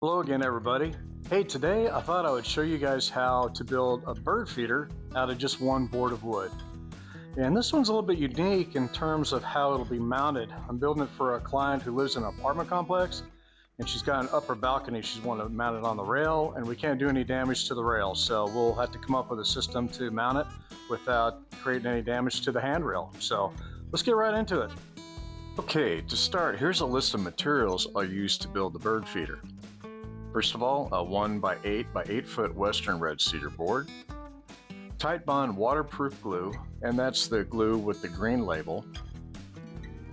Hello again, everybody. Hey, today I thought I would show you guys how to build a bird feeder out of just one board of wood. And this one's a little bit unique in terms of how it'll be mounted. I'm building it for a client who lives in an apartment complex, and she's got an upper balcony. She's wanting to mount it on the rail, and we can't do any damage to the rail. So we'll have to come up with a system to mount it without creating any damage to the handrail. So let's get right into it. Okay, to start, here's a list of materials I'll use to build the bird feeder. First of all, a 1 by 8 by 8 foot Western red cedar board, Tight Bond waterproof glue, and that's the glue with the green label,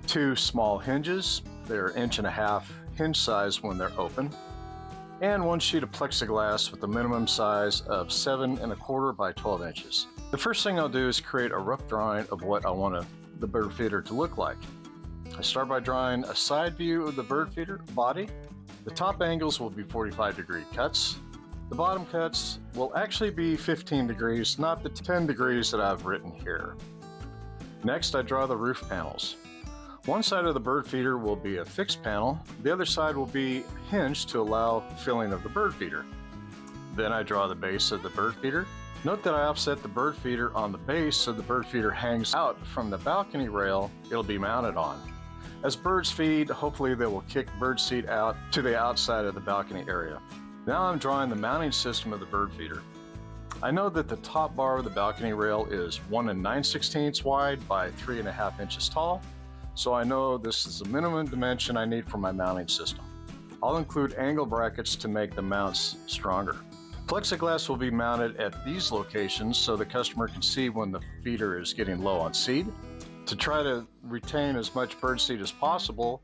2 small hinges, they're 1.5 inch hinge size when they're open, and 1 sheet of plexiglass with a minimum size of 7.25 by 12 inches. The first thing I'll do is create a rough drawing of what I want the bird feeder to look like. I start by drawing a side view of the bird feeder body. The top angles will be 45-degree cuts. The bottom cuts will actually be 15 degrees, not the 10 degrees that I've written here. Next, I draw the roof panels. One side of the bird feeder will be a fixed panel. The other side will be hinged to allow filling of the bird feeder. Then I draw the base of the bird feeder. Note that I offset the bird feeder on the base so the bird feeder hangs out from the balcony rail it'll be mounted on. As birds feed, hopefully they will kick bird seed out to the outside of the balcony area. Now I'm drawing the mounting system of the bird feeder. I know that the top bar of the balcony rail is 1 9/16 wide by 3.5 inches tall, so I know this is the minimum dimension I need for my mounting system. I'll include angle brackets to make the mounts stronger. Plexiglass will be mounted at these locations so the customer can see when the feeder is getting low on seed. To try to retain as much bird seed as possible,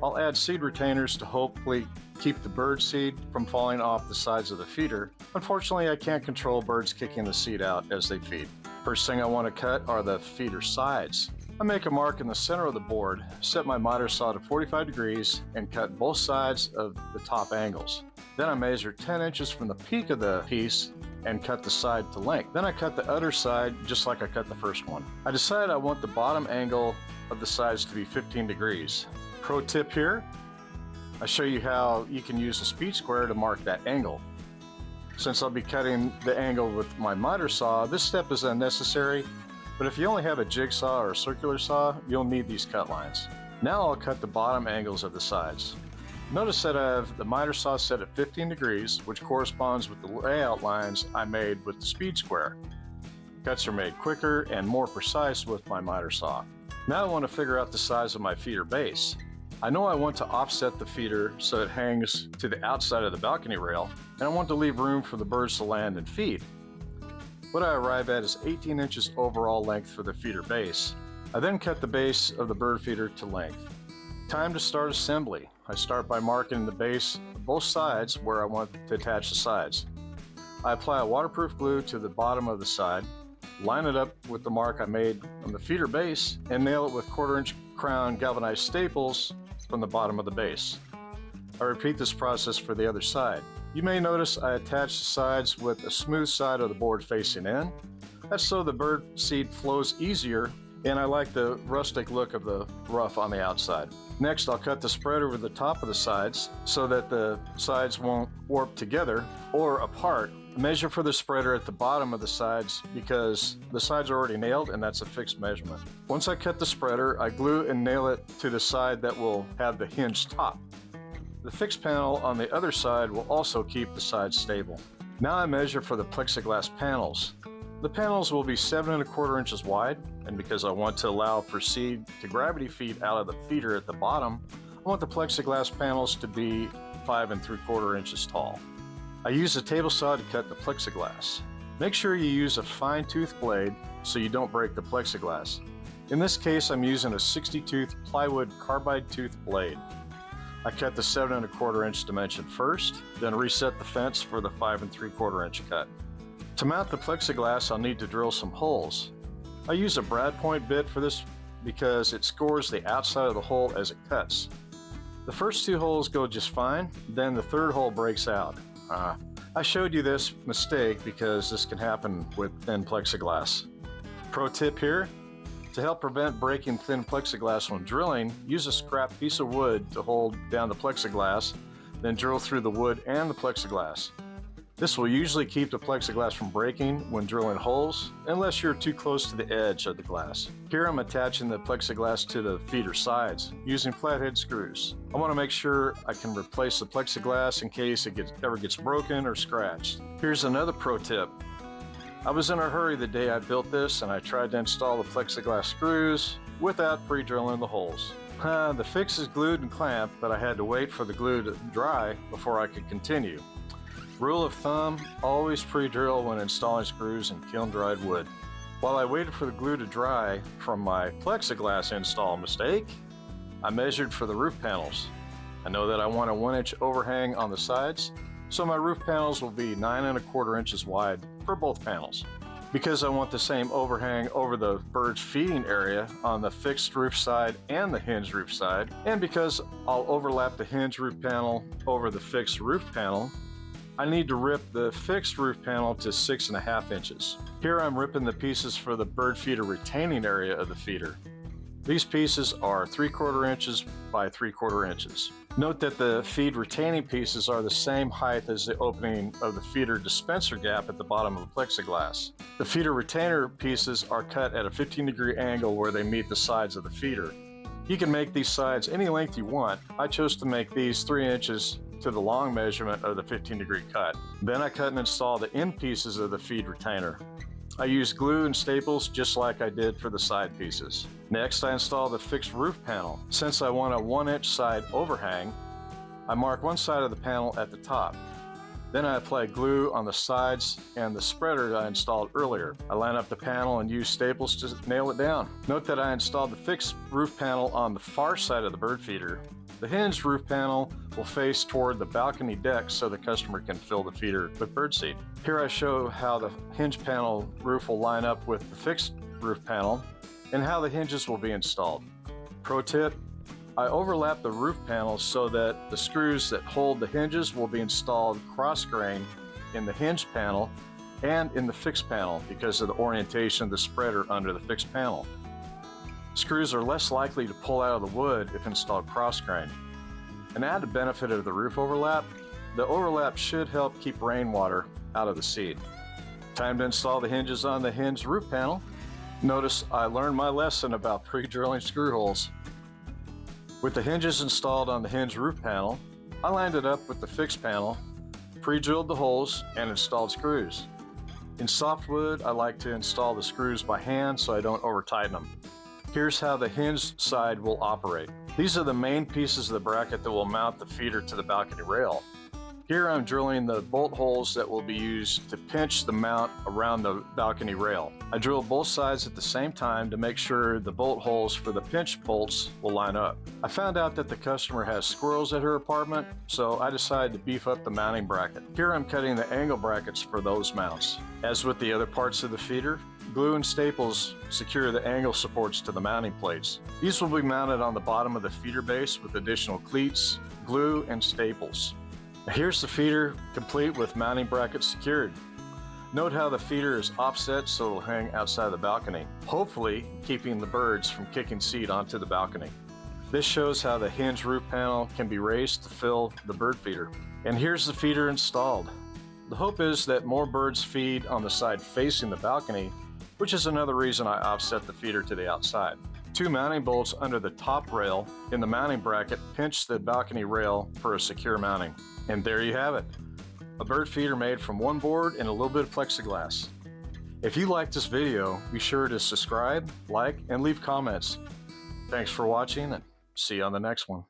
I'll add seed retainers to hopefully keep the bird seed from falling off the sides of the feeder. Unfortunately, I can't control birds kicking the seed out as they feed. First thing I want to cut are the feeder sides. I make a mark in the center of the board, set my miter saw to 45 degrees, and cut both sides of the top angles. Then I measure 10 inches from the peak of the piece and cut the side to length. Then I cut the other side just like I cut the first one. I decided I want the bottom angle of the sides to be 15 degrees. Pro tip here, I show you how you can use a speed square to mark that angle. Since I'll be cutting the angle with my miter saw, this step is unnecessary, but if you only have a jigsaw or a circular saw, you'll need these cut lines. Now I'll cut the bottom angles of the sides. Notice that I have the miter saw set at 15 degrees, which corresponds with the layout lines I made with the speed square. Cuts are made quicker and more precise with my miter saw. Now I want to figure out the size of my feeder base. I know I want to offset the feeder so it hangs to the outside of the balcony rail, and I want to leave room for the birds to land and feed. What I arrive at is 18 inches overall length for the feeder base. I then cut the base of the bird feeder to length. Time to start assembly. I start by marking the base of both sides where I want to attach the sides. I apply a waterproof glue to the bottom of the side, line it up with the mark I made on the feeder base, and nail it with 1/4 inch crown galvanized staples from the bottom of the base. I repeat this process for the other side. You may notice I attach the sides with a smooth side of the board facing in. That's so the bird seed flows easier, and I like the rustic look of the rough on the outside. Next, I'll cut the spread over the top of the sides so that the sides won't warp together or apart. Measure for the spreader at the bottom of the sides because the sides are already nailed and that's a fixed measurement. Once I cut the spreader, I glue and nail it to the side that will have the hinged top. The fixed panel on the other side will also keep the sides stable. Now I measure for the plexiglass panels. The panels will be 7.25 inches wide, and because I want to allow for seed to gravity feed out of the feeder at the bottom, I want the plexiglass panels to be 5.75 inches tall. I use a table saw to cut the plexiglass. Make sure you use a fine tooth blade so you don't break the plexiglass. In this case, I'm using a 60-tooth plywood carbide tooth blade. I cut the 7.25 inch dimension first, then reset the fence for the 5.75 inch cut. To mount the plexiglass, I'll need to drill some holes. I use a brad point bit for this because it scores the outside of the hole as it cuts. The first 2 holes go just fine, then the 3rd hole breaks out. I showed you this mistake because this can happen with thin plexiglass. Pro tip here, to help prevent breaking thin plexiglass when drilling, use a scrap piece of wood to hold down the plexiglass then drill through the wood and the plexiglass. This will usually keep the plexiglass from breaking when drilling holes, unless you're too close to the edge of the glass. Here I'm attaching the plexiglass to the feeder sides using flathead screws. I want to make sure I can replace the plexiglass in case it ever gets broken or scratched. Here's another pro tip. I was in a hurry the day I built this and I tried to install the plexiglass screws without pre-drilling the holes. The fix is glued and clamped, but I had to wait for the glue to dry before I could continue. Rule of thumb, always pre-drill when installing screws in kiln-dried wood. While I waited for the glue to dry from my plexiglass install mistake, I measured for the roof panels. I know that I want a 1-inch overhang on the sides, so my roof panels will be 9 1/4 inches wide for both panels. Because I want the same overhang over the bird's feeding area on the fixed roof side and the hinged roof side, and because I'll overlap the hinged roof panel over the fixed roof panel, I need to rip the fixed roof panel to 6 1/2 inches. Here I'm ripping the pieces for the bird feeder retaining area of the feeder. These pieces are 3/4 inches by 3/4 inches. Note that the feed retaining pieces are the same height as the opening of the feeder dispenser gap at the bottom of the plexiglass. The feeder retainer pieces are cut at a 15-degree angle where they meet the sides of the feeder. You can make these sides any length you want. I chose to make these 3 inches to the long measurement of the 15-degree cut. Then I cut and install the end pieces of the feed retainer. I use glue and staples just like I did for the side pieces. Next, I install the fixed roof panel. Since I want a 1-inch side overhang, I mark one side of the panel at the top. Then I apply glue on the sides and the spreader I installed earlier. I line up the panel and use staples to nail it down. Note that I installed the fixed roof panel on the far side of the bird feeder. The hinged roof panel will face toward the balcony deck so the customer can fill the feeder with birdseed. Here I show how the hinge panel roof will line up with the fixed roof panel and how the hinges will be installed. Pro tip, I overlap the roof panels so that the screws that hold the hinges will be installed cross-grain in the hinge panel and in the fixed panel because of the orientation of the spreader under the fixed panel. Screws are less likely to pull out of the wood if installed cross-grain. An added benefit of the roof overlap, the overlap should help keep rainwater out of the seat. Time to install the hinges on the hinged roof panel. Notice I learned my lesson about pre-drilling screw holes. With the hinges installed on the hinged roof panel, I lined it up with the fixed panel, pre-drilled the holes, and installed screws. In softwood, I like to install the screws by hand so I don't over-tighten them. Here's how the hinged side will operate. These are the main pieces of the bracket that will mount the feeder to the balcony rail. Here I'm drilling the bolt holes that will be used to pinch the mount around the balcony rail. I drill both sides at the same time to make sure the bolt holes for the pinch bolts will line up. I found out that the customer has squirrels at her apartment, so I decided to beef up the mounting bracket. Here I'm cutting the angle brackets for those mounts. As with the other parts of the feeder, glue and staples secure the angle supports to the mounting plates. These will be mounted on the bottom of the feeder base with additional cleats, glue, and staples. Here's the feeder complete with mounting brackets secured. Note how the feeder is offset so it'll hang outside the balcony, hopefully keeping the birds from kicking seed onto the balcony. This shows how the hinged roof panel can be raised to fill the bird feeder. And here's the feeder installed. The hope is that more birds feed on the side facing the balcony, which is another reason I offset the feeder to the outside. 2 mounting bolts under the top rail in the mounting bracket pinch the balcony rail for a secure mounting. And there you have it, a bird feeder made from one board and a little bit of plexiglass. If you like this video, be sure to subscribe, like, and leave comments. Thanks for watching, and see you on the next one.